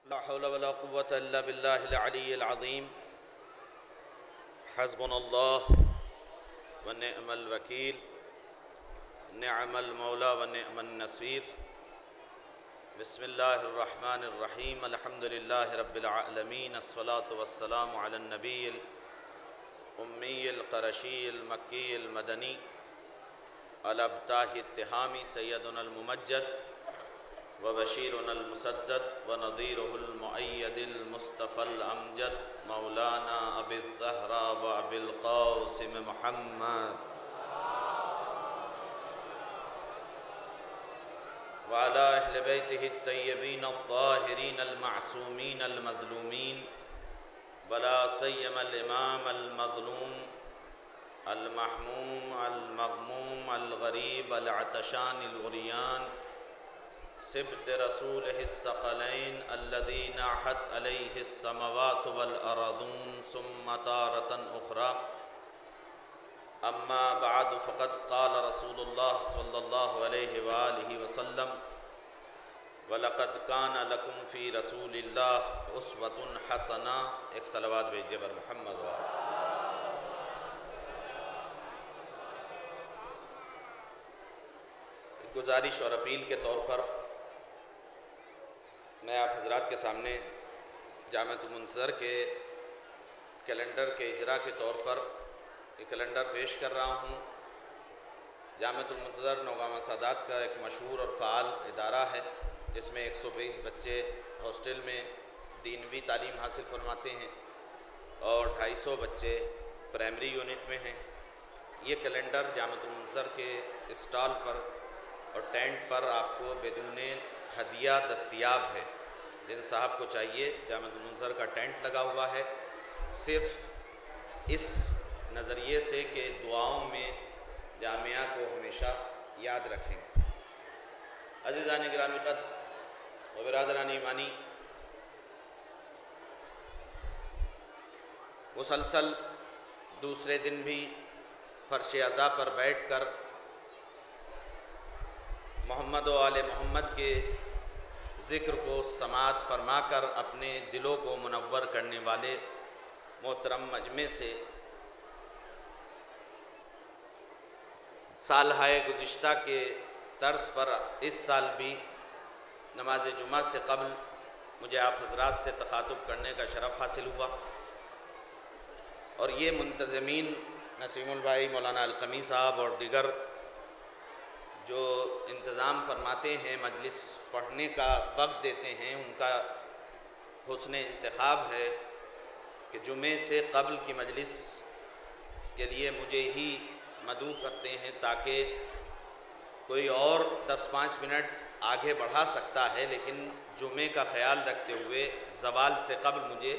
لا حول ولا قوة إلا بالله العلي العظيم. حسبنا الله ونعم الوكيل. نعم المولى ونعم النصير. بسم الله الرحمن الرحيم. الحمد لله رب العالمين. الصلاة والسلام على النبي الأمي القرشي المكي المدني الأبتاه التهامي سيدنا الممجد وبشيرنا المسدد ونظيره المؤيد المصطفى الأمجد مولانا أبي الزهراء وأبي القاسم محمد وعلى أهل بيته الطيبين الطاهرين المعصومين المظلومين ولا سيما الإمام المظلوم المحموم المغموم الغريب العطشان العريان سبط رسوله الثقلين الذي ناحت عليه السماوات والأرضون ثم تارة أخرى. أما بعد فقد قال رسول الله صلى الله عليه وآله وسلم وَلَقَدْ كَانَ لَكُمْ فِي رَسُولِ اللَّهِ أُسْوَةٌ حَسَنَةٌ. ایک صلوات بھیجئے بر محمد گزارش اور اپیل کے طور پر میں آپ حضرات کے سامنے جامعۃ المنتظر کے کیلنڈر کے اجرا کے طور پر یہ کیلنڈر پیش کر رہا ہوں. جامعۃ المنتظر نوگامہ سادات کا ایک مشہور اور فعال ادارہ ہے جس میں 120 بچے ہاسٹل میں دینوی تعلیم حاصل فرماتے ہیں اور 250 بچے پرائمری یونٹ میں ہیں. یہ کیلنڈر جامعۃ المنتظر کے اسٹال پر اور ٹینٹ پر آپ کو بدون ہدیہ دستیاب ہے. جن صاحب کو چاہیے جامعۃ المنتظر کا ٹینٹ لگا ہوا ہے صرف اس نظریے سے کہ دعاؤں میں جامعہ کو ہمیشہ یاد رکھیں. عزیزان گرامی قدر و برادران ایمانی، مسلسل دوسرے دن بھی فرش عزا پر بیٹھ کر محمد و آل محمد کے ذکر کو سماعت فرما کر اپنے دلوں کو منور کرنے والے محترم مجمع سے سالہ گزشتہ کے طرز پر اس سال بھی نماز جمعہ سے قبل مجھے آپ حضرات سے تخاطب کرنے کا شرف حاصل ہوا، اور یہ منتظمین نسیم البھائی، مولانا القمی صاحب اور دیگر جو انتظام فرماتے ہیں، مجلس پڑھنے کا وقت دیتے ہیں، ان کا حسن انتخاب ہے کہ جمعے سے قبل کی مجلس کے لیے مجھے ہی مدعو کرتے ہیں تاکہ کوئی اور 10-5 منٹ آگے بڑھا سکتا ہے، لیکن جمعے کا خیال رکھتے ہوئے زوال سے قبل مجھے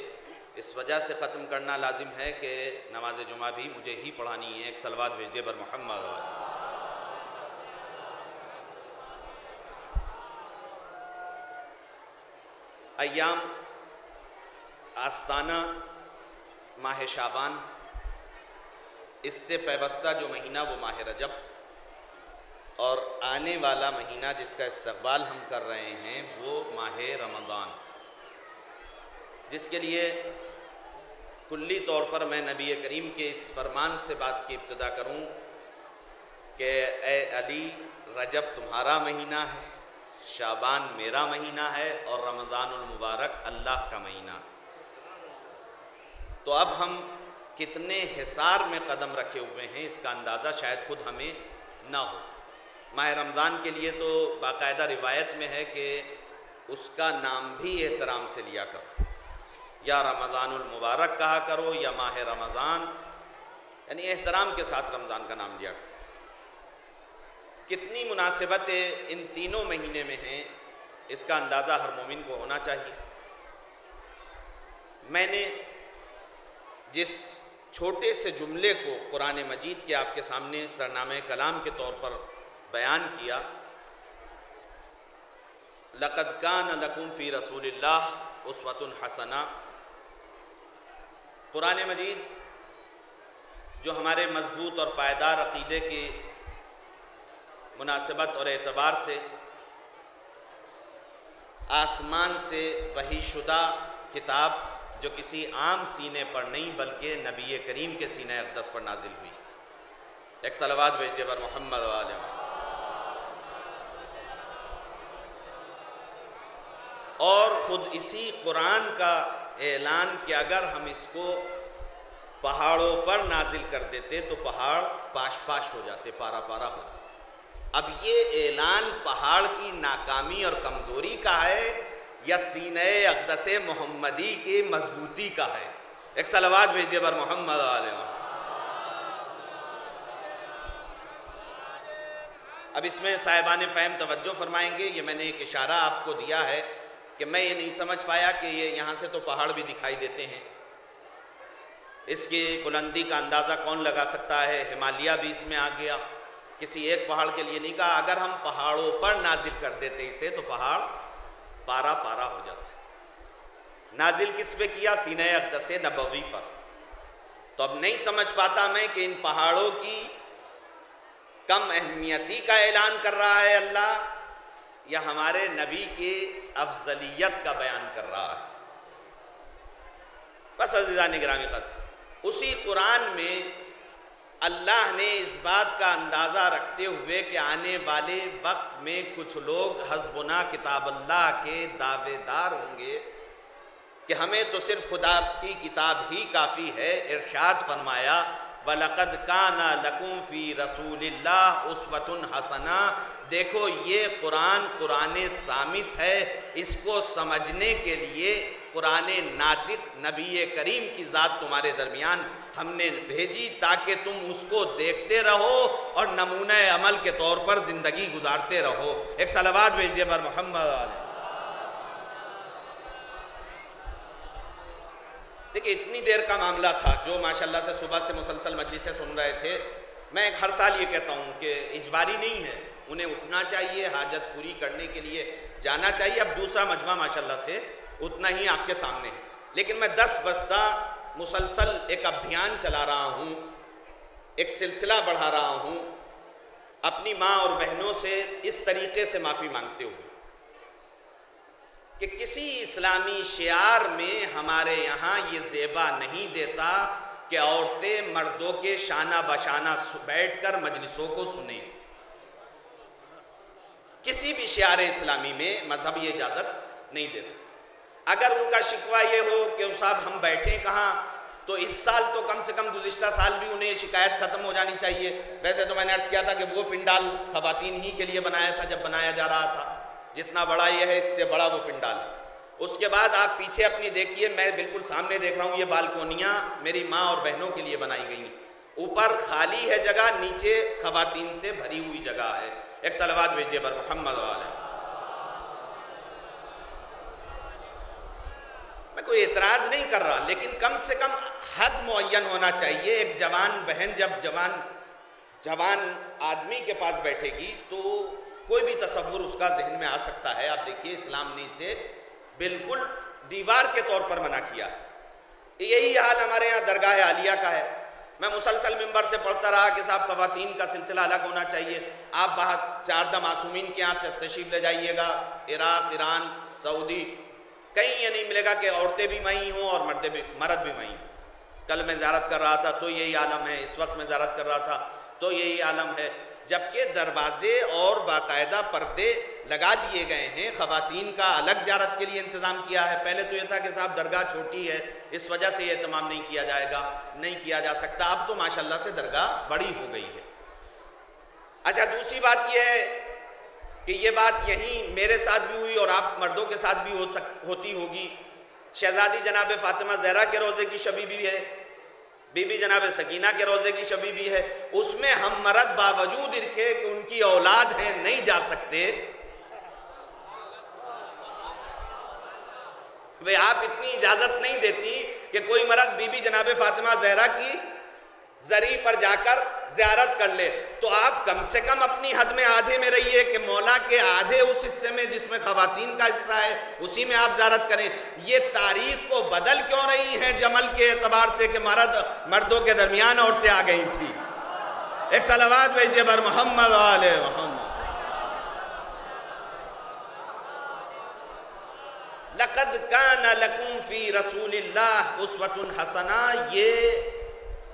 اس وجہ سے ختم کرنا لازم ہے کہ نماز جمعہ بھی مجھے ہی پڑھانی ہے. ایک صلوات بھیجئے بر محمد. ایام آستانہ ماہ شعبان، اس سے پیوستہ جو مہینہ وہ ماہ رجب، اور آنے والا مہینہ جس کا استقبال ہم کر رہے ہیں وہ ماہ رمضان، جس کے لیے کلی طور پر میں نبی کریم کے اس فرمان سے بات کی ابتدا کروں کہ اے علی، رجب تمہارا مہینہ ہے، شعبان میرا مہینہ ہے، اور رمضان المبارک اللہ کا مہینہ. تو اب ہم کتنے حصار میں قدم رکھے ہوئے ہیں اس کا اندازہ شاید خود ہمیں نہ ہو. ماہ رمضان کے لیے تو باقاعدہ روایت میں ہے کہ اس کا نام بھی احترام سے لیا کرو، یا رمضان المبارک کہا کرو یا ماہ رمضان، یعنی احترام کے ساتھ رمضان کا نام لیا کرو. کتنی مناسبتیں ان تینوں مہینے میں ہیں اس کا اندازہ ہر مومن کو ہونا چاہیے. میں نے جس چھوٹے سے جملے کو قرآن مجید کے آپ کے سامنے سرنامہ کلام کے طور پر بیان کیا، لَقَدْ كَانَ لَكُمْ فِي رَسُولِ اللَّهِ أُسْوَةٌ حَسَنَةٌ. قرآن مجید جو ہمارے مضبوط اور پائیدار عقیدے کی مناسبت اور اعتبار سے آسمان سے وحی شدہ کتاب جو کسی عام سینے پر نہیں بلکہ نبی کریم کے سینہ اقدس پر نازل ہوئی۔ ایک صلوات بھیجیے بر محمد و آل محمد۔ اور خود اسی قرآن کا اعلان کہ اگر ہم اس کو پہاڑوں پر نازل کر دیتے تو پہاڑ پاش پاش ہو جاتے، پارا پارا ہو جاتے۔ اب یہ اعلان پہاڑ کی ناکامی اور کمزوری کا ہے یا سینہ اقدس محمدی کی مضبوطی کا ہے؟ ایک صلوات بھیجیے بر محمد و آل محمد۔ اب اس میں صاحبان فہم توجہ فرمائیں گے، یہ میں نے ایک اشارہ آپ کو دیا ہے کہ میں یہ نہیں سمجھ پایا کہ یہ یہاں سے تو پہاڑ بھی دکھائی دیتے ہیں، اس کی بلندی کا اندازہ کون لگا سکتا ہے؟ ہمالیہ بھی اس میں آ گیا، کسی ایک پہاڑ کے لیے نہیں کہا۔ اگر ہم پہاڑوں پر نازل کر دیتے اسے تو پہاڑ پارا پارا ہو جاتا ہے۔ نازل کس پہ کیا؟ سینہ اقدس نبوی پر۔ تو اب نہیں سمجھ پاتا میں کہ ان پہاڑوں کی کم اہمیتی کا اعلان کر رہا ہے اللہ یا ہمارے نبی کی افضلیت کا بیان کر رہا ہے۔ بس عزیزان گرامی قدر، اسی قرآن میں اللہ نے اس بات کا اندازہ رکھتے ہوئے کہ آنے والے وقت میں کچھ لوگ حسبنا کتاب اللہ کے دعوے دار ہوں گے کہ ہمیں تو صرف خدا کی کتاب ہی کافی ہے، ارشاد فرمایا وَلَقَدْ كَانَ لَكُمْ فِي رَسُولِ اللَّهِ أُسْوَةٌ حَسَنَةٌ۔ دیکھو یہ قرآن صامت ہے، اس کو سمجھنے کے لیے قرآن ناطق نبی کریم کی ذات تمہارے درمیان ہم نے بھیجی تاکہ تم اس کو دیکھتے رہو اور نمونہ عمل کے طور پر زندگی گزارتے رہو۔ ایک صلوات بھیجیے بر محمد علیہ۔ دیکھیں اتنی دیر کا معاملہ تھا، جو ماشاءاللہ سے صبح سے مسلسل مجلسیں سن رہے تھے۔ میں ہر سال یہ کہتا ہوں کہ اجباری نہیں ہے، انہیں اٹھنا چاہیے، حاجت پوری کرنے کے لیے جانا چاہیے۔ اب دوسرا مجمع ماشاءاللہ سے اتنا ہی آپ کے سامنے ہے، لیکن میں 10 بستہ مسلسل ایک ابھیان چلا رہا ہوں، ایک سلسلہ بڑھا رہا ہوں، اپنی ماں اور بہنوں سے اس طریقے سے معافی مانگتے ہوئے کہ کسی اسلامی شعار میں ہمارے یہاں یہ زیبا نہیں دیتا کہ عورتیں مردوں کے شانہ بشانہ بیٹھ کر مجلسوں کو سنیں۔ کسی بھی شعار اسلامی میں مذہب یہ اجازت نہیں دیتا۔ اگر ان کا شکوہ یہ ہو کہ صاحب ہم بیٹھیں کہاں، تو اس سال تو کم سے کم گزشتہ سال بھی انہیں شکایت ختم ہو جانی چاہیے۔ ویسے تو میں نے عرض کیا تھا کہ وہ پنڈال خواتین ہی کے لیے بنایا تھا جب بنایا جا رہا تھا، جتنا بڑا یہ ہے اس سے بڑا وہ پنڈال ہے۔ اس کے بعد آپ پیچھے اپنی دیکھیے، میں بالکل سامنے دیکھ رہا ہوں، یہ بالکونیاں میری ماں اور بہنوں کے لیے بنائی گئی ہیں۔ اوپر خالی ہے جگہ، نیچے خواتین سے بھری ہوئی جگہ ہے۔ ایک صلوات بھیجیے بر محمد علیہ۔ میں کوئی اعتراض نہیں کر رہا، لیکن کم سے کم حد معین ہونا چاہیے۔ ایک جوان بہن جب جوان آدمی کے پاس بیٹھے گی تو کوئی بھی تصور اس کا ذہن میں آ سکتا ہے۔ آپ دیکھیے اسلام نے اسے بالکل دیوار کے طور پر منع کیا ہے۔ یہی حال ہمارے یہاں درگاہ عالیہ کا ہے۔ میں مسلسل منبر سے پڑھتا رہا کہ صاحب خواتین کا سلسلہ الگ ہونا چاہیے۔ آپ باہر 4 معصومین کے یہاں تشریف لے جائیے گا، عراق، ایران، سعودی، کہیں یہ نہیں ملے گا کہ عورتیں بھی وہیں ہوں اور مرد بھی وہیں ہوں۔ کل میں زیارت کر رہا تھا تو یہی عالم ہے، اس وقت میں زیارت کر رہا تھا تو یہی عالم ہے، جبکہ دروازے اور باقاعدہ پردے لگا دیے گئے ہیں، خواتین کا الگ زیارت کے لیے انتظام کیا ہے۔ پہلے تو یہ تھا کہ صاحب درگاہ چھوٹی ہے اس وجہ سے یہ اہتمام نہیں کیا جائے گا، نہیں کیا جا سکتا۔ اب تو ماشاءاللہ سے درگاہ بڑی ہو گئی ہے۔ اچھا دوسری بات یہ ہے کہ یہ بات یہیں میرے ساتھ بھی ہوئی اور آپ مردوں کے ساتھ بھی ہوتی ہوگی۔ شہزادی جناب فاطمہ زہرا کے روزے کی شبی بھی ہے، بی بی جناب سکینہ کے روزے کی شبی بھی ہے، اس میں ہم مرد باوجود رکھے کہ ان کی اولاد ہیں نہیں جا سکتے۔ آپ اتنی اجازت نہیں دیتی کہ کوئی مرد بی بی جناب فاطمہ زہرا کی زری پر جا کر زیارت کر لے، تو آپ کم سے کم اپنی حد میں آدھے میں رہیے کہ مولا کے آدھے اس حصے میں جس میں خواتین کا حصہ ہے اسی میں آپ زیارت کریں۔ یہ تاریخ کو بدل کیوں رہی ہیں جمل کے اعتبار سے کہ مردوں کے درمیان عورتیں آ گئی تھیں؟ ایک صلوات بھیجیے بر محمد علیہ محمد۔ کان لکم فی رسول اللہ اسوۃ حسنہ، یہ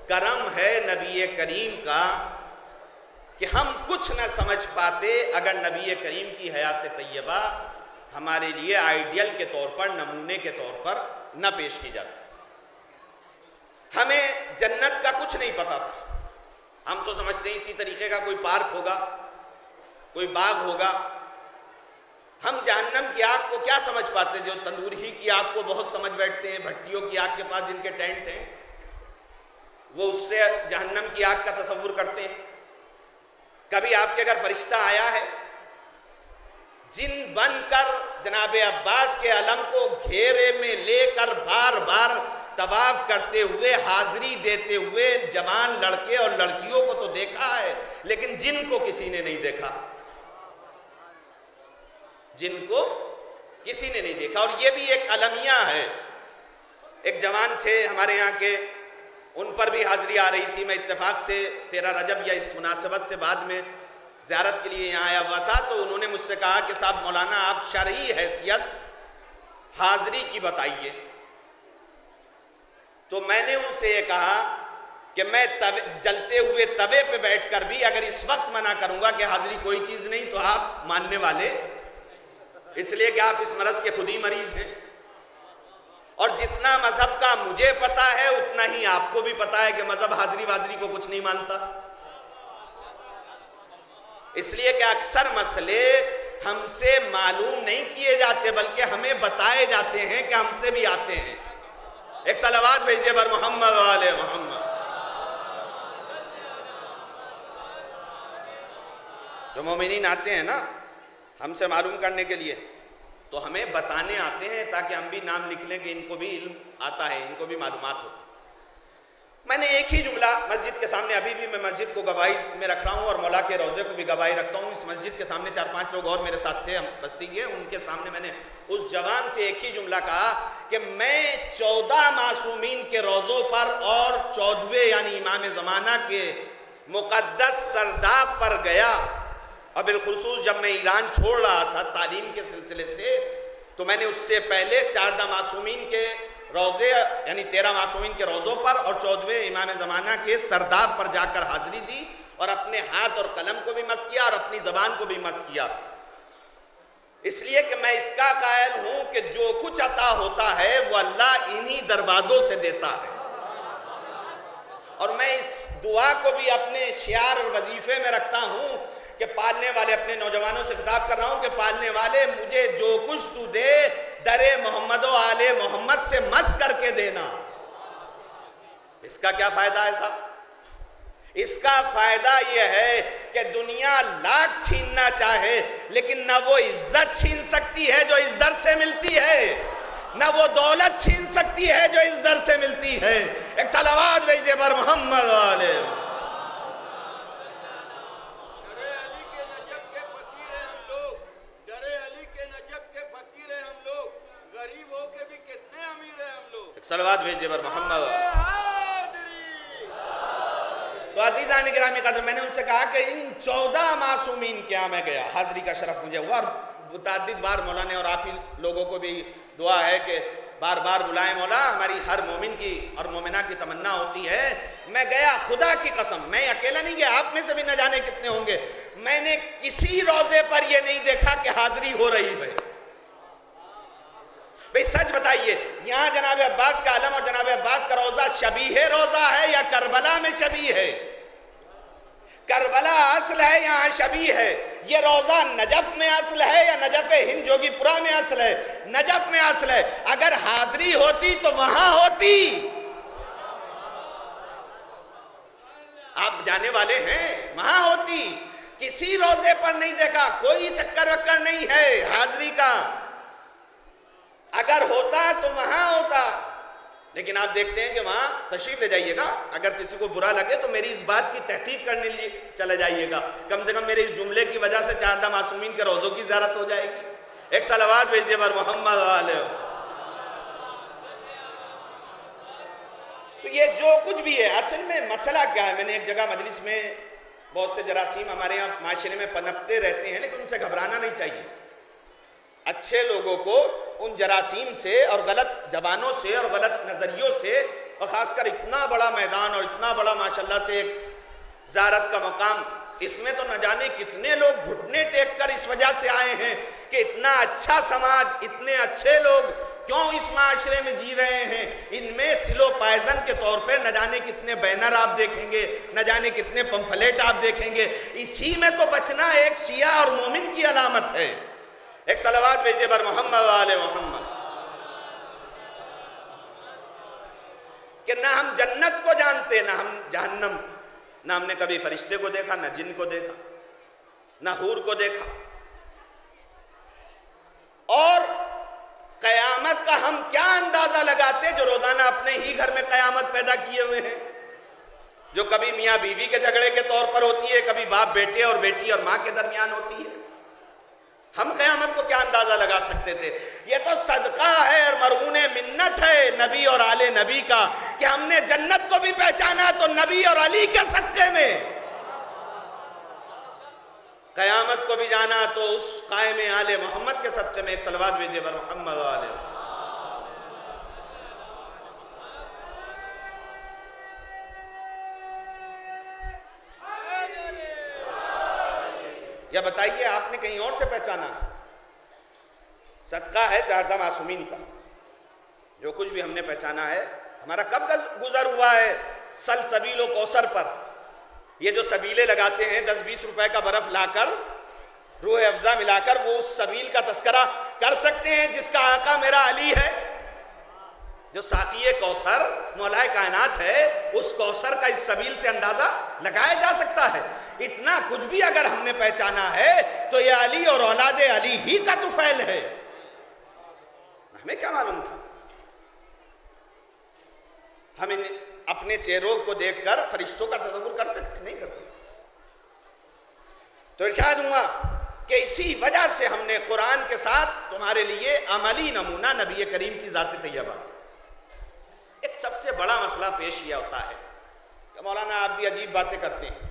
کرم ہے نبی کریم کا کہ ہم کچھ نہ سمجھ پاتے اگر نبی کریم کی حیات طیبہ ہمارے لیے آئیڈیل کے طور پر، نمونے کے طور پر نہ پیش کی جاتی۔ ہمیں جنت کا کچھ نہیں پتا تھا، ہم تو سمجھتے ہیں اسی طریقے کا کوئی پارک ہوگا، کوئی باغ ہوگا۔ ہم جہنم کی آگ کو کیا سمجھ پاتے؟ جو تندور ہی کی آگ کو بہت سمجھ بیٹھتے ہیں، بھٹیوں کی آگ کے پاس جن کے ٹینٹ ہیں، وہ اس سے جہنم کی آگ کا تصور کرتے ہیں۔ کبھی آپ کے گھر فرشتہ آیا ہے جن بن کر جناب عباس کے علم کو گھیرے میں لے کر بار بار طواف کرتے ہوئے، حاضری دیتے ہوئے جوان لڑکے اور لڑکیوں کو تو دیکھا ہے، لیکن جن کو کسی نے نہیں دیکھا، جن کو کسی نے نہیں دیکھا۔ اور یہ بھی ایک المیہ ہے۔ ایک جوان تھے ہمارے یہاں کے، ان پر بھی حاضری آ رہی تھی۔ میں اتفاق سے 13 رجب یا اس مناسبت سے بعد میں زیارت کے لیے یہاں آیا ہوا تھا، تو انہوں نے مجھ سے کہا کہ صاحب مولانا آپ شرعی حیثیت حاضری کی بتائیے۔ تو میں نے ان سے یہ کہا کہ میں جلتے ہوئے توے پہ بیٹھ کر بھی اگر اس وقت منع کروں گا کہ حاضری کوئی چیز نہیں تو آپ ماننے والے، اس لیے کہ آپ اس مرض کے خود ہی مریض ہیں۔ اور جتنا مذہب کا مجھے پتا ہے اتنا ہی آپ کو بھی پتا ہے کہ مذہب حاضری وازری کو کچھ نہیں مانتا، اس لیے کہ اکثر مسئلے ہم سے معلوم نہیں کیے جاتے بلکہ ہمیں بتائے جاتے ہیں کہ ہم سے بھی آتے ہیں۔ ایک صلوات بھیجئے بر محمد و آل محمد۔ جو مومنین آتے ہیں نا ہم سے معلوم کرنے کے لیے تو ہمیں بتانے آتے ہیں تاکہ ہم بھی نام لکھ لیں کہ ان کو بھی علم آتا ہے، ان کو بھی معلومات ہوتی۔ میں نے ایک ہی جملہ مسجد کے سامنے، ابھی بھی میں مسجد کو گواہی میں رکھ رہا ہوں اور مولا کے روضے کو بھی گواہی رکھتا ہوں۔ اس مسجد کے سامنے 4-5 لوگ اور میرے ساتھ تھے، ہم بستی کے، ان کے سامنے میں نے اس جوان سے ایک ہی جملہ کہا کہ میں 14 معصومین کے روضوں پر اور 14ویں یعنی امام زمانہ کے مقدس سرداب پر گیا، اور بالخصوص جب میں ایران چھوڑ رہا تھا تعلیم کے سلسلے سے، تو میں نے اس سے پہلے 14 معصومین کے روضے یعنی 13 معصومین کے روضوں پر اور 14ویں امام زمانہ کے سرداب پر جا کر حاضری دی، اور اپنے ہاتھ اور قلم کو بھی مس کیا اور اپنی زبان کو بھی مس کیا، اس لیے کہ میں اس کا قائل ہوں کہ جو کچھ عطا ہوتا ہے وہ اللہ انہی دروازوں سے دیتا ہے۔ اور میں اس دعا کو بھی اپنے شعار اور وظیفے میں رکھتا ہوں کہ پالنے والے، اپنے نوجوانوں سے خطاب کر رہا ہوں کہ پالنے والے مجھے جو کچھ تو دے در محمد و آل محمد سے مس کر کے دینا۔ اس کا کیا فائدہ ہے صاحب؟ اس کا فائدہ یہ ہے کہ دنیا لاکھ چھیننا چاہے لیکن نہ وہ عزت چھین سکتی ہے جو اس در سے ملتی ہے، نہ وہ دولت چھین سکتی ہے جو اس در سے ملتی ہے۔ ایک صلوات بھیجئے بر محمد و آل محمد۔ صلوات بھیجئے بر محمد۔ تو عزیزان گرامی قدر، میں نے ان سے کہا کہ ان 14 معصومین کے ہاں میں گیا، حاضری کا شرف مجھے ہوا، اور متعدد بار مولا نے اور آپ ہی لوگوں کو بھی دعا ہے کہ بار بار بلائیں مولا، ہماری ہر مومن کی اور مومنہ کی تمنا ہوتی ہے۔ میں گیا، خدا کی قسم میں اکیلا نہیں گیا، آپ میں سے بھی نہ جانے کتنے ہوں گے، میں نے کسی روزے پر یہ نہیں دیکھا کہ حاضری ہو رہی ہے۔ بھئی سچ بتائیے، یہاں جناب عباس کا علم اور جناب عباس کا روضہ شبیہ روضہ ہے یا کربلا میں شبیہ ہے؟ کربلا اصل ہے، یہاں شبیہ ہے۔ یہ روضہ نجف میں اصل ہے یا نجف ہند جوگی پورا میں اصل ہے؟ نجف میں اصل ہے۔ اگر حاضری ہوتی تو وہاں ہوتی۔ آپ جانے والے ہیں، وہاں ہوتی۔ کسی روضے پر نہیں دیکھا، کوئی چکر وکر نہیں ہے حاضری کا۔ اگر ہوتا تو وہاں ہوتا، لیکن آپ دیکھتے ہیں کہ وہاں تشریف لے جائیے گا، اگر کسی کو برا لگے تو میری اس بات کی تحقیق کرنے لیے چلے جائیے گا، کم سے کم میرے اس جملے کی وجہ سے 14 معصومین کے روضوں کی زیارت ہو جائے گی۔ ایک صلوات بھیجئے بر محمد علیہ۔ تو یہ جو کچھ بھی ہے، اصل میں مسئلہ کیا ہے؟ میں نے ایک جگہ مجلس میں، بہت سے جراثیم ہمارے یہاں معاشرے میں پنپتے رہتے ہیں لیکن ان سے گھبرانا نہیں چاہیے۔ اچھے لوگوں کو ان جراثیم سے اور غلط زبانوں سے اور غلط نظریوں سے، اور خاص کر اتنا بڑا میدان اور اتنا بڑا ماشاءاللہ سے ایک زیارت کا مقام، اس میں تو نہ جانے کتنے لوگ گھٹنے ٹیک کر اس وجہ سے آئے ہیں کہ اتنا اچھا سماج، اتنے اچھے لوگ کیوں اس معاشرے میں جی رہے ہیں۔ ان میں سلو پائزن کے طور پہ نہ جانے کتنے بینر آپ دیکھیں گے، نہ جانے کتنے پمفلیٹ آپ دیکھیں گے۔ اسی میں تو بچنا ایک شیعہ اور مومن کی علامت ہے۔ ایک صلوات بھیجئے بر محمد و آل محمد۔ کہ نہ ہم جنت کو جانتے، نہ ہم جہنم، نہ ہم نے کبھی فرشتے کو دیکھا، نہ جن کو دیکھا، نہ حور کو دیکھا، اور قیامت کا ہم کیا اندازہ لگاتے جو روزانہ اپنے ہی گھر میں قیامت پیدا کیے ہوئے ہیں، جو کبھی میاں بیوی کے جھگڑے کے طور پر ہوتی ہے، کبھی باپ بیٹے اور بیٹی اور ماں کے درمیان ہوتی ہے۔ ہم قیامت کو کیا اندازہ لگا سکتے تھے؟ یہ تو صدقہ ہے اور مرہون منت ہے نبی اور آل نبی کا کہ ہم نے جنت کو بھی پہچانا تو نبی اور علی کے صدقے میں، قیامت کو بھی جانا تو اس قائم آل محمد کے صدقے میں۔ ایک صلوات بھیجئے بر محمد و آل محمد۔ یا بتائیے آپ نے کہیں اور سے پہچانا؟ صدقہ ہے چاردہ معصومین کا۔ جو کچھ بھی ہم نے پہچانا ہے ہمارا کب گزر ہوا ہے سلسبیل و کوثر پر۔ یہ جو سبیلے لگاتے ہیں 10-20 روپے کا برف لا کر، روح افزا ملا کر، وہ اس سبیل کا تذکرہ کر سکتے ہیں جس کا آقا میرا علی ہے، جو ساقی کوثر مولا کائنات ہے۔ اس کوثر کا اس سبیل سے اندازہ لگایا جا سکتا ہے۔ اتنا کچھ بھی اگر ہم نے پہچانا ہے تو یہ علی اور اولاد علی ہی کا طفیل ہے۔ ہمیں کیا معلوم تھا؟ ہم اپنے چہروں کو دیکھ کر فرشتوں کا تصور کر سکتے نہیں کر سکتے۔ تو ارشاد ہوا کہ اسی وجہ سے ہم نے قرآن کے ساتھ تمہارے لیے عملی نمونہ نبی کریم کی ذات طیبہ۔ ایک سب سے بڑا مسئلہ پیش یہ ہوتا ہے کہ مولانا آپ بھی عجیب باتیں کرتے ہیں،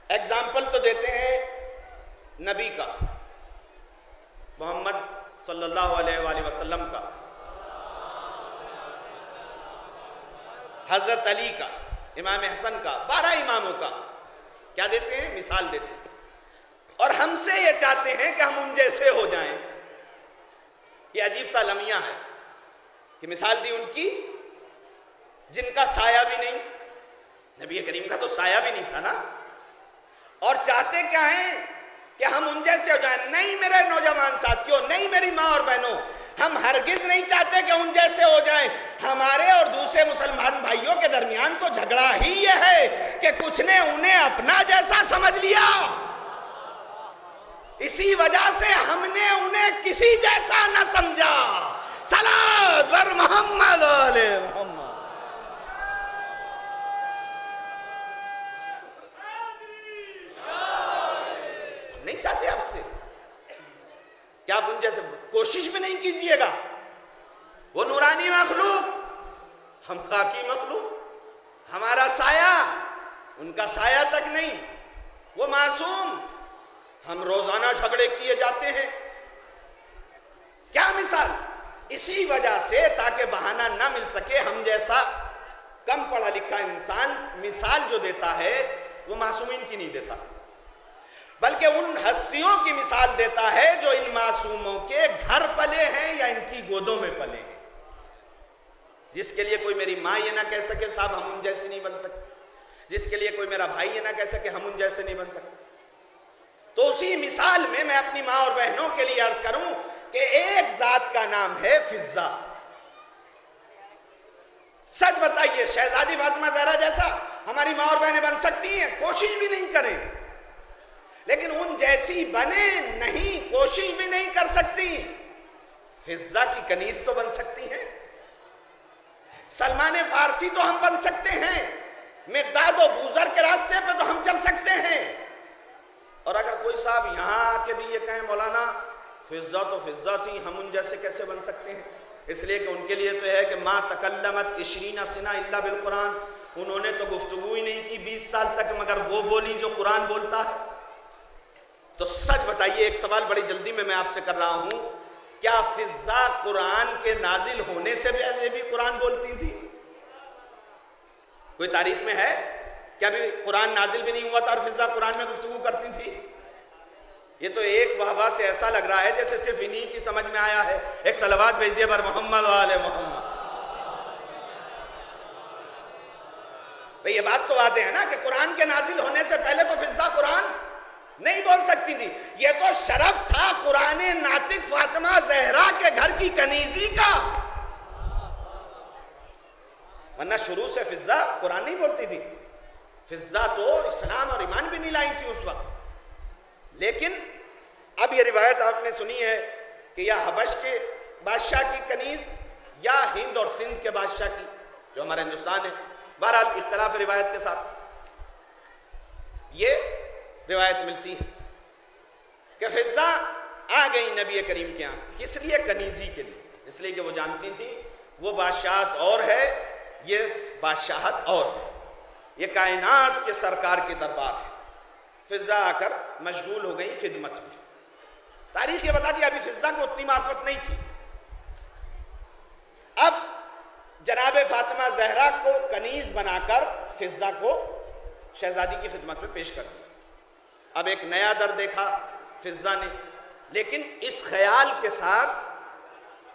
ایگزامپل تو دیتے ہیں نبی کا، محمد صلی اللہ علیہ وآلہ وسلم کا، حضرت علی کا، امام حسن کا، 12 اماموں کا کیا دیتے ہیں؟ مثال دیتے ہیں، اور ہم سے یہ چاہتے ہیں کہ ہم ان جیسے ہو جائیں۔ یہ عجیب سا لمحہ ہے کہ مثال دی ان کی جن کا سایہ بھی نہیں، نبی کریم کا تو سایہ بھی نہیں تھا نا، اور چاہتے کیا ہیں کہ ہم ان جیسے ہو جائیں۔ نہیں میرے نوجوان ساتھیوں، نہیں میری ماں اور بہنوں، ہم ہرگز نہیں چاہتے کہ ان جیسے ہو جائیں۔ ہمارے اور دوسرے مسلمان بھائیوں کے درمیان تو جھگڑا ہی یہ ہے کہ کچھ نے انہیں اپنا جیسا سمجھ لیا، اسی وجہ سے ہم نے انہیں کسی جیسا نہ سمجھا۔ صلوات بر محمد آل محمد۔ ہم نہیں چاہتے آپ سے کہ آپ ان جیسے، کوشش بھی نہیں کیجئے گا۔ وہ نورانی مخلوق، ہم خاکی مخلوق، ہمارا سایہ ان کا سایہ تک نہیں، وہ معصوم، ہم روزانہ جھگڑے کیے جاتے ہیں۔ کیا مثال؟ اسی وجہ سے تاکہ بہانہ نہ مل سکے، ہم جیسا کم پڑھا لکھا انسان مثال جو دیتا ہے وہ معصومین کی نہیں دیتا، بلکہ ان ہستیوں کی مثال دیتا ہے جو ان معصوموں کے گھر پلے ہیں یا ان کی گودوں میں پلے ہیں، جس کے لیے کوئی میری ماں یہ نہ کہہ سکے صاحب ہم ان جیسے نہیں بن سکتے، جس کے لیے کوئی میرا بھائی یہ نہ کہہ سکے ہم ان جیسے نہیں بن سکتے۔ تو اسی مثال میں اپنی ماں اور بہنوں کے لیے عرض کروں کہ ایک ذات کا نام ہے فضہ۔ سچ بتائیے شہزادی فاطمہ زہرا جیسا ہماری ماں اور بہنیں بن سکتی ہیں؟ کوشش بھی نہیں کریں، لیکن ان جیسی بنے نہیں، کوشش بھی نہیں کر سکتی۔ فضہ کی کنیز تو بن سکتی ہیں، سلمان فارسی تو ہم بن سکتے ہیں، مقداد و بوزر کے راستے پہ تو ہم چل سکتے ہیں۔ اور اگر کوئی صاحب یہاں آ کے بھی یہ کہیں مولانا فضہ تو فضہ تھی، ہم ان جیسے کیسے بن سکتے ہیں؟ اس لیے کہ ان کے لیے تو ہے کہ ما تکلمت 20 سنہ الا بالقرآن، انہوں نے تو گفتگو ہی نہیں کی 20 سال تک مگر وہ بولی جو قرآن بولتا ہے۔ تو سچ بتائیے، ایک سوال بڑی جلدی میں آپ سے کر رہا ہوں کیا فضہ قرآن کے نازل ہونے سے پہلے بھی قرآن بولتی تھی؟ کوئی تاریخ میں ہے کہ ابھی قرآن نازل بھی نہیں ہوا تھا اور فضہ قرآن میں گفتگو کرتی تھی؟ یہ تو ایک واہ سے ایسا لگ رہا ہے جیسے صرف انہی کی سمجھ میں آیا ہے۔ ایک صلوات بھیج دیے بر محمد و آل محمد۔ بھئی یہ بات تو واضح ہے نا کہ قرآن کے نازل ہونے سے پہلے تو فضہ قرآن نہیں بول سکتی تھی۔ یہ تو شرف تھا قرآن ناطق فاطمہ زہرا کے گھر کی کنیزی کا، ورنہ شروع سے فضہ قرآن نہیں بولتی تھی۔ فضہ تو اسلام اور ایمان بھی نہیں لائی تھی اس وقت۔ لیکن اب یہ روایت آپ نے سنی ہے کہ یا حبش کے بادشاہ کی کنیز یا ہند اور سندھ کے بادشاہ کی، جو ہمارا ہندوستان ہے، بہرحال اختلاف روایت کے ساتھ یہ روایت ملتی ہے کہ فضہ آ گئی نبی کریم کے یہاں۔ کس لیے؟ کنیزی کے لیے، اس لیے کہ وہ جانتی تھی وہ بادشاہت اور ہے، یہ بادشاہت اور ہے، یہ کائنات کے سرکار کے دربار ہے۔ فضہ آ کر مشغول ہو گئی خدمت میں۔ تاریخ یہ بتا دیا ابھی فضہ کو اتنی معرفت نہیں تھی۔ اب جناب فاطمہ زہرا کو کنیز بنا کر فضہ کو شہزادی کی خدمت میں پیش کر دیا۔ اب ایک نیا در دیکھا فضہ نے، لیکن اس خیال کے ساتھ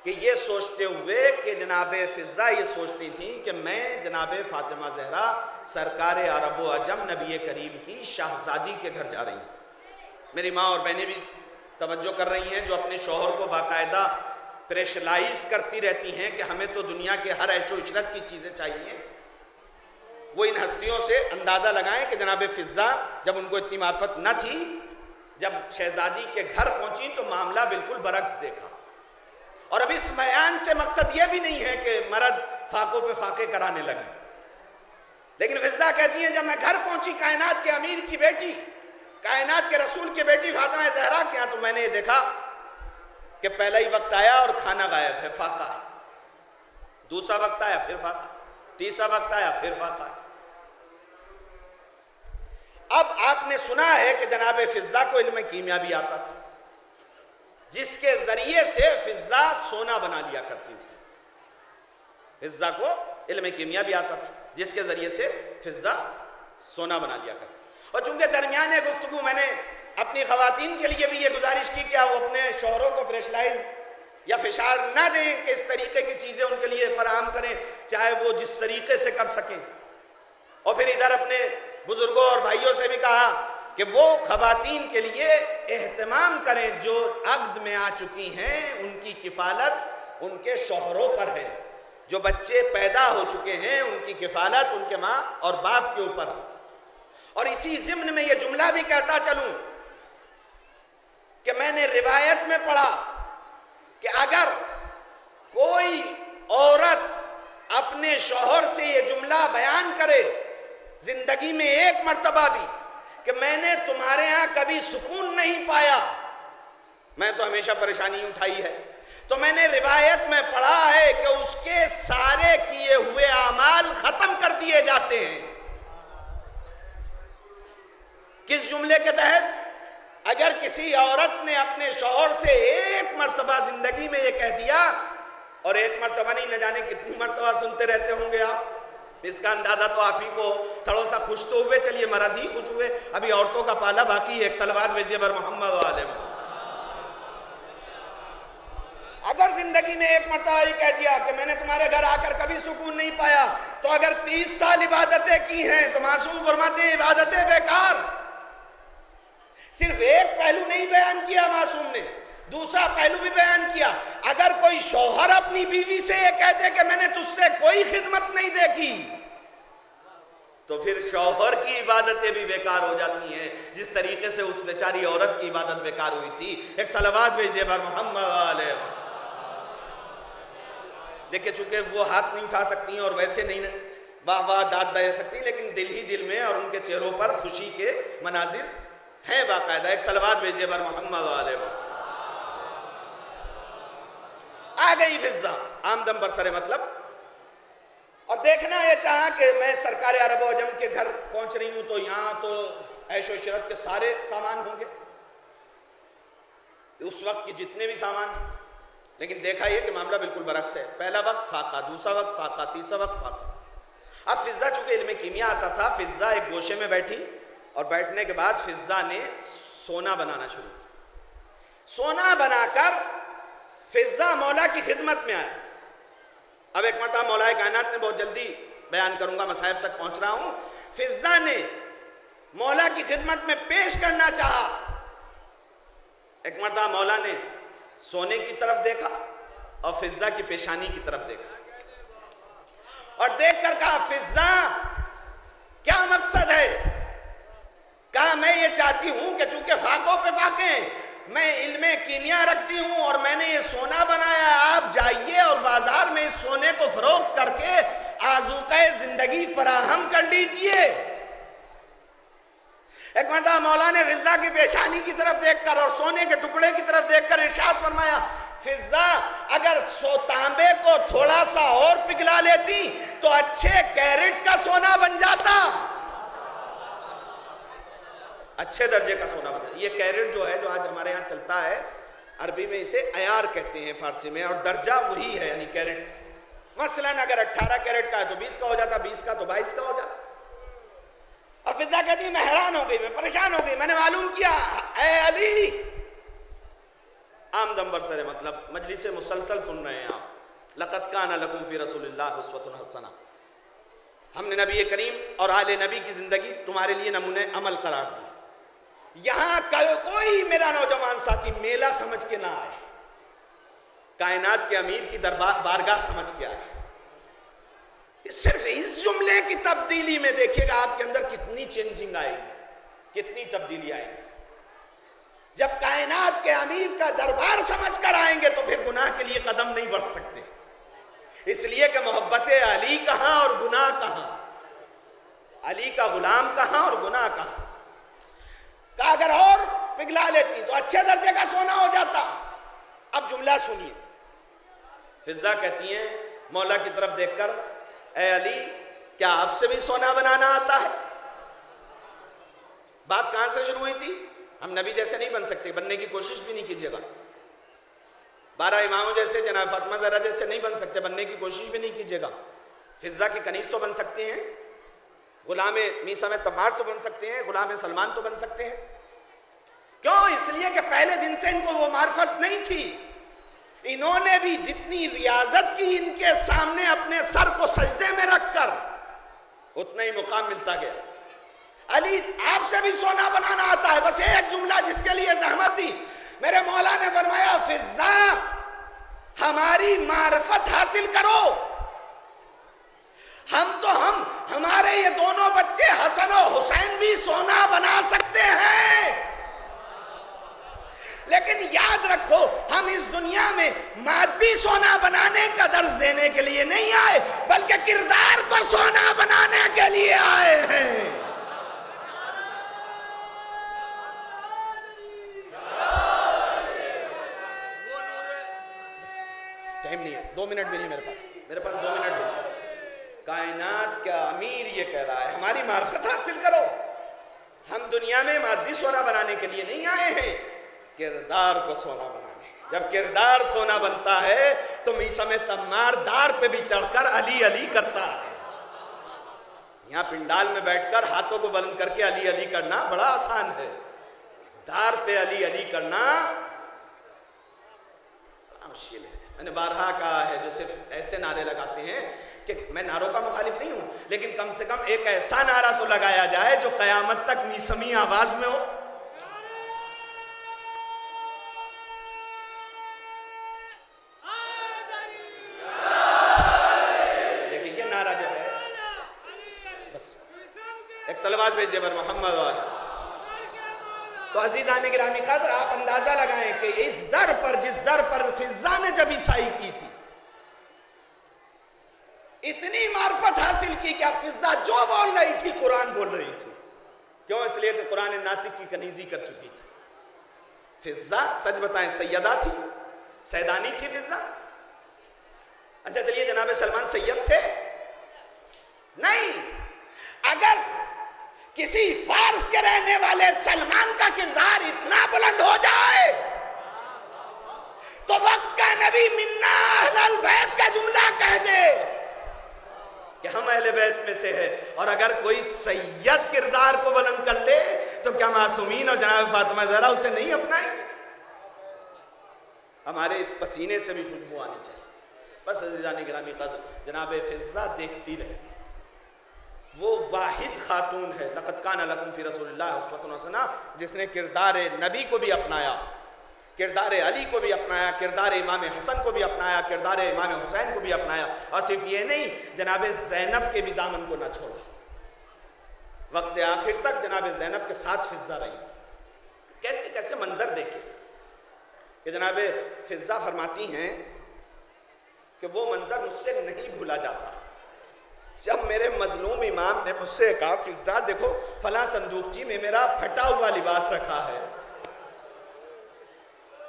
کہ یہ سوچتے ہوئے کہ جناب فضہ یہ سوچتی تھی کہ میں جناب فاطمہ زہرا سرکار عرب و عجم نبی کریم کی شہزادی کے گھر جا رہی ہیں۔ میری ماں اور بہنیں بھی توجہ کر رہی ہیں جو اپنے شوہر کو باقاعدہ پریشرائز کرتی رہتی ہیں کہ ہمیں تو دنیا کے ہر عیش و عشرت کی چیزیں چاہیے۔ وہ ان ہستیوں سے اندازہ لگائیں کہ جناب فضہ جب ان کو اتنی معرفت نہ تھی، جب شہزادی کے گھر پہنچی تو معاملہ بالکل برعکس دیکھا۔ اور اب اس بیان سے مقصد یہ بھی نہیں ہے کہ مرد فاقوں پہ فاقے کرانے لگے، لیکن فضہ کہتی ہیں جب میں گھر پہنچی کائنات کے امیر کی بیٹی، کائنات کے رسول کی بیٹی فاطمہ زہرا کے ہاں، تو میں نے یہ دیکھا کہ پہلا ہی وقت آیا اور کھانا غائب ہے، فاقہ ہے۔ دوسرا وقت آیا پھر فاقہ، تیسرا وقت آیا پھر فاقہ ہے۔ اب آپ نے سنا ہے کہ جناب فضہ کو علم کیمیا بھی آتا تھا، جس کے ذریعے سے فضہ سونا بنا لیا کرتی تھی۔ فضہ کو علم کیمیا بھی آتا تھا جس کے ذریعے سے فضہ سونا بنا لیا کرتی۔ اور چونکہ درمیان گفتگو میں نے اپنی خواتین کے لیے بھی یہ گزارش کی کہ وہ اپنے شوہروں کو پریشرائز یا فشار نہ دیں کہ اس طریقے کی چیزیں ان کے لیے فراہم کریں چاہے وہ جس طریقے سے کر سکیں، اور پھر ادھر اپنے بزرگوں اور بھائیوں سے بھی کہا کہ وہ خواتین کے لیے اہتمام کریں جو عقد میں آ چکی ہیں، ان کی کفالت ان کے شوہروں پر ہے، جو بچے پیدا ہو چکے ہیں ان کی کفالت ان کے ماں اور باپ کے اوپر۔ اور اسی ضمن میں یہ جملہ بھی کہتا چلوں کہ میں نے روایت میں پڑھا کہ اگر کوئی عورت اپنے شوہر سے یہ جملہ بیان کرے زندگی میں ایک مرتبہ بھی کہ میں نے تمہارے ہاں کبھی سکون نہیں پایا، میں تو ہمیشہ پریشانی اٹھائی ہے، تو میں نے روایت میں پڑھا ہے کہ اس کے سارے کیے ہوئے اعمال ختم کر دیے جاتے ہیں۔ کس جملے کے تحت؟ اگر کسی عورت نے اپنے شوہر سے ایک مرتبہ زندگی میں یہ کہہ دیا، اور ایک مرتبہ نہیں، نہ جانے کتنی مرتبہ سنتے رہتے ہوں گے آپ، اس کا اندازہ تو آپ ہی کو تھوڑا سا خوش تو ہوئے، چلیے مرد ہی خوش ہوئے، ابھی عورتوں کا پالا باقی ہے۔ ایک صلوات بھیجیے بر محمد و آل محمد۔ اگر زندگی میں ایک مرتبہ یہ کہہ دیا کہ میں نے تمہارے گھر آ کر کبھی سکون نہیں پایا، تو اگر 30 سال عبادتیں کی ہیں تو معصوم فرماتے ہیں عبادتیں بیکار۔ صرف ایک پہلو نہیں بیان کیا معصوم نے، دوسرا پہلو بھی بیان کیا۔ اگر کوئی شوہر اپنی بیوی سے یہ کہتے کہ میں نے تجھ سے کوئی خدمت نہیں دیکھی، تو پھر شوہر کی عبادتیں بھی بیکار ہو جاتی ہیں، جس طریقے سے اس بیچاری عورت کی عبادت بیکار ہوئی تھی۔ ایک صلوات بھیج دے بر محمد علیہ۔ دیکھیں چونکہ وہ ہاتھ نہیں اٹھا سکتی ہیں اور ویسے نہیں واہ واہ داد دے سکتی، لیکن دل ہی دل میں اور ان کے چہروں پر خوشی کے مناظر ہیں باقاعدہ۔ ایک صلوات بھیج دے بر محمد علیہ۔ آ گئی فضہ آمدم برسر مطلب، اور دیکھنا یہ چاہا کہ میں سرکار عرب و عجم کے گھر پہنچ رہی ہوں تو یہاں تو عیش و عشرت کے سارے سامان ہوں گے، اس وقت کے جتنے بھی سامان ہیں، لیکن دیکھا یہ کہ معاملہ بالکل برعکس ہے. پہلا وقت فاقہ، دوسرا وقت فاقہ، تیسرا وقت فاقہ. اب فضہ چونکہ علم کیمیا آتا تھا، فضہ ایک گوشے میں بیٹھی اور بیٹھنے کے بعد فضہ نے سونا بنانا شروع کیا. سونا بنا کر فضہ مولا کی خدمت میں آئے. اب ایک مرتبہ مولا کائنات نے، بہت جلدی بیان کروں گا، مصائب تک پہنچ رہا ہوں، فضہ نے مولا کی خدمت میں پیش کرنا چاہا. ایک مرتبہ مولا نے سونے کی طرف دیکھا اور فضہ کی پیشانی کی طرف دیکھا اور دیکھ کر کہا فضہ کیا مقصد ہے؟ کہا میں یہ چاہتی ہوں کہ چونکہ فاقوں پہ فاقے ہیں، میں علم کیمیا رکھتی ہوں اور میں نے یہ سونا بنایا ہے، آپ جائیے اور بازار میں اس سونے کو فروخت کر کے آذوقہ زندگی فراہم کر لیجئے. ایک مرتبہ مولا نے فضہ کی پیشانی کی طرف دیکھ کر اور سونے کے ٹکڑے کی طرف دیکھ کر ارشاد فرمایا فضہ اگر تانبے کو تھوڑا سا اور پگھلا لیتی تو اچھے کیرٹ کا سونا بن جاتا، اچھے درجے کا سونا بن جاتا. یہ کیرٹ جو ہے، جو آج ہمارے ہاں چلتا ہے، عربی میں اسے عیار کہتے ہیں فارسی میں، اور درجہ وہی ہے یعنی کیرٹ. مثلاً اگر 18 کیرٹ کا ہے تو 20 کا ہو جاتا، 20 کا تو 22 کا ہو جاتا. اور فضہ کہتی ہے میں حیران ہو گئی، میں پریشان ہو گئی، میں نے معلوم کیا اے علی، عام دم برسر مطلب مجلس مسلسل سن رہے ہیں آپ، لقد کان لکم فی رسول اللہ اسوۃ حسنہ، ہم نے نبی کریم اور آل نبی کی زندگی تمہارے لیے نمونہ عمل قرار دی. یہاں کوئی میرا نوجوان ساتھی میلہ سمجھ کے نہ آئے، کائنات کے امیر کی بارگاہ سمجھ کے آئے. صرف اس جملے کی تبدیلی میں دیکھیے گا آپ کے اندر کتنی چینجنگ آئے گی، کتنی تبدیلی آئے گی. جب کائنات کے امیر کا دربار سمجھ کر آئیں گے تو پھر گناہ کے لیے قدم نہیں بڑھ سکتے، اس لیے کہ محبت علی کہاں اور گناہ کہاں، علی کا غلام کہاں اور گناہ کہاں. کہ اگر اور پگھلا لیتی تو اچھے درجے کا سونا ہو جاتا. اب جملہ سنیے، فضہ کہتی ہیں مولا کی طرف دیکھ کر اے علی کیا آپ سے بھی سونا بنانا آتا ہے؟ بات کہاں سے شروع ہوئی تھی؟ ہم نبی جیسے نہیں بن سکتے، بننے کی کوشش بھی نہیں کیجیے گا. 12 اماموں جیسے، جناب فاطمہ زہرا جیسے نہیں بن سکتے، بننے کی کوشش بھی نہیں کیجیے گا. فضہ کے کنیز تو بن سکتے ہیں، غلام میسا میں تمار تو بن سکتے ہیں، غلام سلمان تو بن سکتے ہیں. کیوں؟ اس لیے کہ پہلے دن سے ان کو وہ معرفت نہیں تھی. انہوں نے بھی جتنی ریاضت کی ان کے سامنے اپنے سر کو سجدے میں رکھ کر اتنا ہی مقام ملتا گیا. علی آپ سے بھی سونا بنانا آتا ہے. بس ایک جملہ جس کے لیے زحمت تھی، میرے مولا نے فرمایا فضہ ہماری معرفت حاصل کرو. ہمارے یہ دونوں بچے حسن و حسین بھی سونا بنا سکتے ہیں، لیکن یاد رکھو ہم اس دنیا میں مادی سونا بنانے کا درس دینے کے لیے نہیں آئے، بلکہ کردار کو سونا بنانے کے لیے آئے ہیں. ٹائم نہیں ہے، 2 منٹ بھی نہیں میرے پاس 2 منٹ بھی نہیں. کائنات کا امیر یہ کہہ رہا ہے ہماری معرفت حاصل کرو. ہم دنیا میں مادی سونا بنانے کے لیے نہیں آئے ہیں، کردار کو سونا بنانے. جب کردار سونا بنتا ہے تو میسا میں تمار دار پہ بھی چڑھ کر علی علی کرتا ہے. یہاں پنڈال میں بیٹھ کر ہاتھوں کو بلند کر کے علی علی کرنا بڑا آسان ہے، دار پہ علی علی کرنا بڑا مشکل ہے. میں نے بارہا کہا ہے جو صرف ایسے نعرے لگاتے ہیں کہ میں نعروں کا مخالف نہیں ہوں، لیکن کم سے کم ایک ایسا نعرہ تو لگایا جائے جو قیامت تک میسمی آواز میں ہو. دیکھیں یہ نعرہ جو ہے، بس ایک صلوات بھیج دے بر محمد والا. تو عزیزان گرامی قدر آپ اندازہ لگائیں کہ اس در پر جس در پر فضہ نے جب عیسائی کی تھی، اتنی معرفت حاصل کی کہ اب فضہ جو بول رہی تھی قرآن بول رہی تھی. کیوں؟ اس لیے کہ قرآن ناطق کی کنیزی کر چکی تھی. فضہ سچ بتائیں سیدہ تھی، سیدانی تھی فضہ؟ اچھا چلیے جناب سلمان سید تھے؟ نہیں. اگر کسی فارس کے رہنے والے سلمان کا کردار اتنا بلند ہو جائے تو وقت کا نبی سے ہے، اور اگر کوئی سید کردار کو بلند کر لے تو کیا معصومین اور جناب فاطمہ زہرا اسے نہیں اپنائیں گے؟ ہمارے اس پسینے سے بھی خوشبو آنی چاہیے۔ بس عزیزان گرامی قدر، جناب فضہ دیکھتی رہے، وہ واحد خاتون ہے لقد کان لکم فی رسول اللہ اسوۃ حسنہ، جس نے کردار نبی کو بھی اپنایا، کردار علی کو بھی اپنایا، کردار امام حسن کو بھی اپنایا، کردار امام حسین کو بھی اپنایا، اور صرف یہ نہیں، جناب زینب کے بھی دامن کو نہ چھوڑا، وقت آخر تک جناب زینب کے ساتھ فضہ رہی۔ کیسے کیسے منظر دیکھے کہ جناب فضہ فرماتی ہیں کہ وہ منظر مجھ سے نہیں بھولا جاتا، جب میرے مظلوم امام نے مجھ سے کہا فضہ دیکھو فلاں صندوقچی میں میرا پھٹا ہوا لباس رکھا ہے،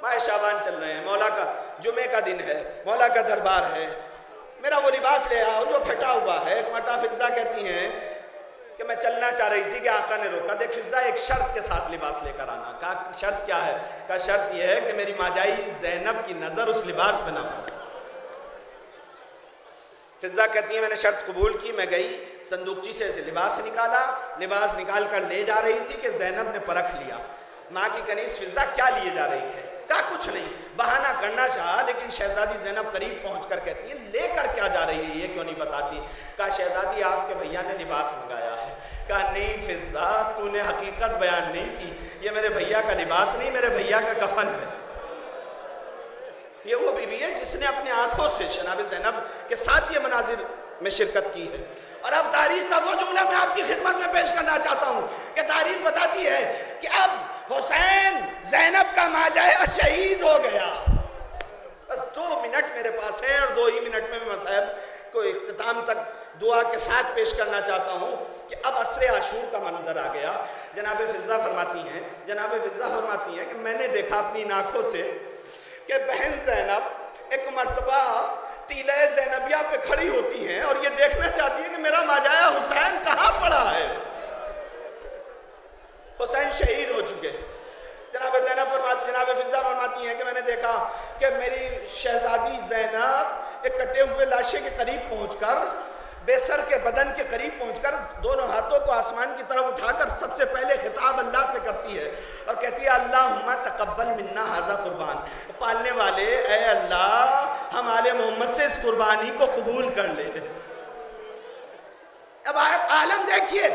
ماہ شعبان چل رہے ہیں، مولا کا جمعے کا دن ہے، مولا کا دربار ہے، میرا وہ لباس لے آؤ جو پھٹا ہوا ہے۔ ایک مرتبہ فضہ کہتی ہیں کہ میں چلنا چاہ رہی تھی کہ آقا نے روکا، دیکھ فضہ ایک شرط کے ساتھ لباس لے کر آنا۔ کہا شرط کیا ہے؟ کہا شرط یہ ہے کہ میری ماجائی زینب کی نظر اس لباس پہ نہ پڑے۔ فضہ کہتی ہیں میں نے شرط قبول کی، میں گئی صندوقچی سے لباس نکالا، لباس نکال کر لے جا رہی تھی کہ زینب نے پرکھ لیا، ماں کی کنیز فضہ کیا لیے جا رہی ہے؟ کہا کچھ نہیں، بہانہ کرنا چاہا، لیکن شہزادی زینب قریب پہنچ کر کہتی ہے لے کر کیا جا رہی ہے، یہ کیوں نہیں بتاتی؟ کہا شہزادی آپ کے بھیا نے لباس منگایا ہے۔ کہا نہیں فضہ تو نے حقیقت بیان نہیں کی، یہ میرے بھیا کا لباس نہیں، میرے بھیا کا کفن ہے۔ یہ وہ بیوی ہے جس نے اپنے آنکھوں سے جناب زینب کے ساتھ یہ مناظر میں شرکت کی ہے۔ اور اب تاریخ کا وہ جملہ میں آپ کی خدمت میں پیش کرنا چاہتا ہوں کہ تاریخ بتاتی ہے کہ اب حسین زینب کا ماجہ شہید ہو گیا۔ بس 2 منٹ میرے پاس ہے، اور 2 ہی منٹ میں میں صاحب کو اختتام تک دعا کے ساتھ پیش کرنا چاہتا ہوں کہ اب عصر عاشور کا منظر آ گیا۔ جناب فضہ فرماتی ہیں کہ میں نے دیکھا اپنی آنکھوں سے کہ بہن زینب ایک مرتبہ ٹیلہ زینبیہ پہ کھڑی ہوتی ہیں اور یہ دیکھنا چاہتی ہیں کہ میرا ماجایا حسین کہاں پڑا ہے۔ حسین شہید ہو چکے۔ جناب فضہ فرماتی ہیں کہ میں نے دیکھا کہ میری شہزادی زینب ایک کٹے ہوئے لاشے کے قریب پہنچ کر، بے سر کے بدن کے قریب پہنچ کر دونوں ہاتھوں کو آسمان کی طرف اٹھا کر سب سے پہلے خطاب اللہ سے کرتی ہے اور کہتی ہے اللہم تقبل منا ھذا قربان، پالنے والے اے اللہ ہم آل محمد سے اس قربانی کو قبول کر لے۔ اب آپ عالم دیکھیے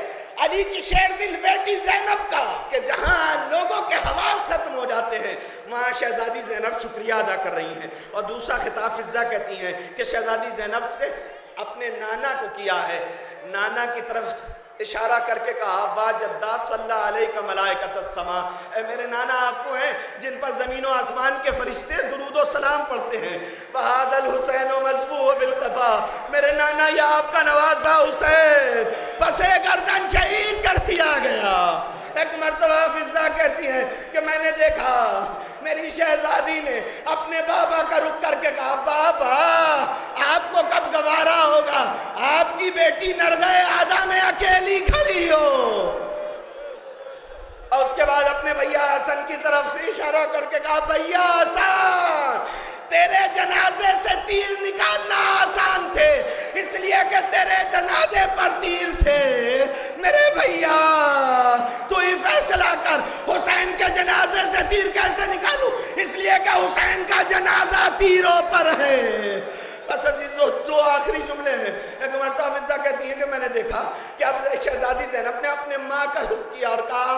علی کی شیر دل بیٹی زینب کا کہ جہاں لوگوں کے حواس ختم ہو جاتے ہیں وہاں شہزادی زینب شکریہ ادا کر رہی ہیں۔ اور دوسرا خطاب فضہ کہتی ہیں کہ شہزادی زینب سے اپنے نانا کو کیا ہے، نانا کی طرف اشارہ کر کے کہا وا جدہ صلی اللہ علیہ کا ملائکۃ السماء، اے میرے نانا آپ کو ہیں جن پر زمین و آسمان کے فرشتے درود و سلام پڑھتے ہیں۔ وہذا الحسین مذبوح بالقفا، میرے نانا یہ آپ کا نوازا حسین پسے گردن شہید کر دیا گیا۔ ایک مرتبہ فضہ کہتی ہیں کہ میں نے دیکھا میری شہزادی نے اپنے بابا کا رخ کر کے کہا بابا آپ کو کب گوارا ہوگا، آپ کی بیٹی نرگہ آدھا میں اکیلی کھڑی ہو۔ اور اس کے بعد اپنے بھیا حسن کی طرف سے اشارہ کر کے کہا بھیا حسن تیرے جنازے سے تیر نکالنا آسان تھے اس لیے کہ تیرے جنازے پر تیر تھے، میرے بھیا تو ہی فیصلہ کر حسین کے جنازے سے تیر کیسے نکالوں، اس لیے کہ حسین کا جنازہ تیروں پر ہے۔ بس عزیزو 2 آخری جملے ہیں۔ ایک مرتبہ فضہ کہتی ہیں کہ میں نے دیکھا کہ اب شہزادی زینب نے اپنے ماں کا رخ کیا اور کہا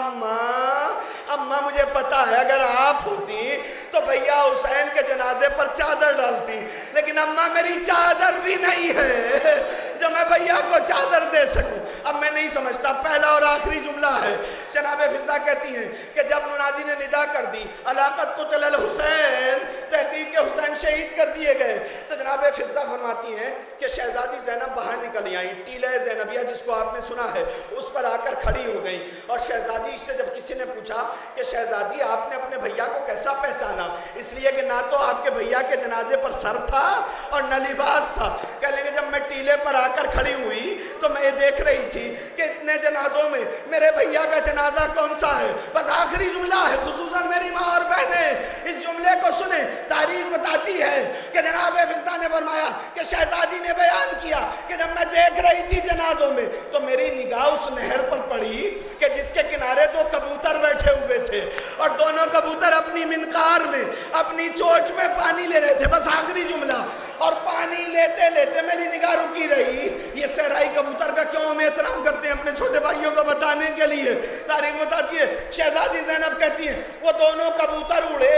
اماں مجھے پتا ہے اگر آپ ہوتی تو بھیا حسین کے جنازے پر چادر ڈالتی، لیکن اماں میری چادر بھی نہیں ہے جو میں بھیا کو چادر دے سکوں۔ اب میں نہیں سمجھتا پہلا اور آخری جملہ ہے۔ جناب فضہ کہتی ہیں کہ جب منادی نے ندا کر دی علاقت قتل الحسین، تحقیق کے حسین شہید کر دیے گئے، تو جناب فضہ فرماتی ہیں کہ شہزادی زینب باہر نکل آئیں، ٹیلہ زینبیہ جس کو آپ نے سنا ہے اس پر آ کر کھڑی ہو گئیں، اور شہزادی سے جب کسی نے پوچھا کہ شہزادی آپ نے اپنے بھیا کو کیسا پہچانا، اس لیے کہ نہ تو آپ کے بھیا کے جنازے پر سر تھا اور نہ لباس تھا، کہہ لیں گے جب میں ٹیلے پر آ کر کھڑی ہوئی تو میں یہ دیکھ رہی تھی کہ اتنے جنازوں میں میرے بھیا کا جنازہ کون سا ہے۔ بس آخری جملہ ہے، خصوصاً میری ماں اور بہنیں اس جملے کو سنیں تاریخ بتاتی ہے کہ جناب فضہ نے فرمایا کہ شہزادی نے بیان کیا کہ جب میں دیکھ رہی تھی جنازوں میں تو میری نگاہ اس نہر پر پڑی کہ جس کے کنارے دو کبوتر بیٹھے ہوئے تھے اور دونوں کبوتر اپنی منقار میں اپنی چوچ میں پانی لے رہے تھے. بس آخری جملہ. اور پانی لیتے لیتے میری نگاہ رکی رہی. یہ صحرائی کبوتر کا کیوں ہم احترام کرتے ہیں اپنے چھوٹے بھائیوں کو بتانے کے لیے. تاریخ بتاتی ہے شہزادی زینب کہتی ہیں وہ دونوں کبوتر اڑے,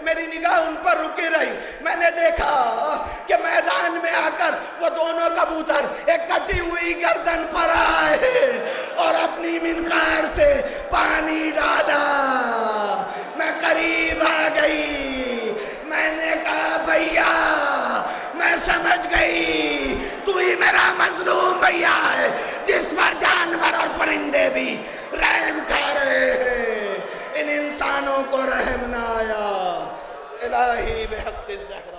میری نگاہ ان پر رکی رہی. میں نے دیکھا کہ میدان میں آ کر وہ دونوں کبوتر ایک کٹی ہوئی گردن پر آئے اور اپنی منقار سے پانی ڈالا. میں قریب آ گئی, میں نے کہا بھیا میں سمجھ گئی تو ہی میرا مظلوم بھیا ہے جس پر جانور اور پرندے بھی رحم کھا رہے ہیں. ان انسانوں کو رحم نہ آیا. الہی بحق الزہرا.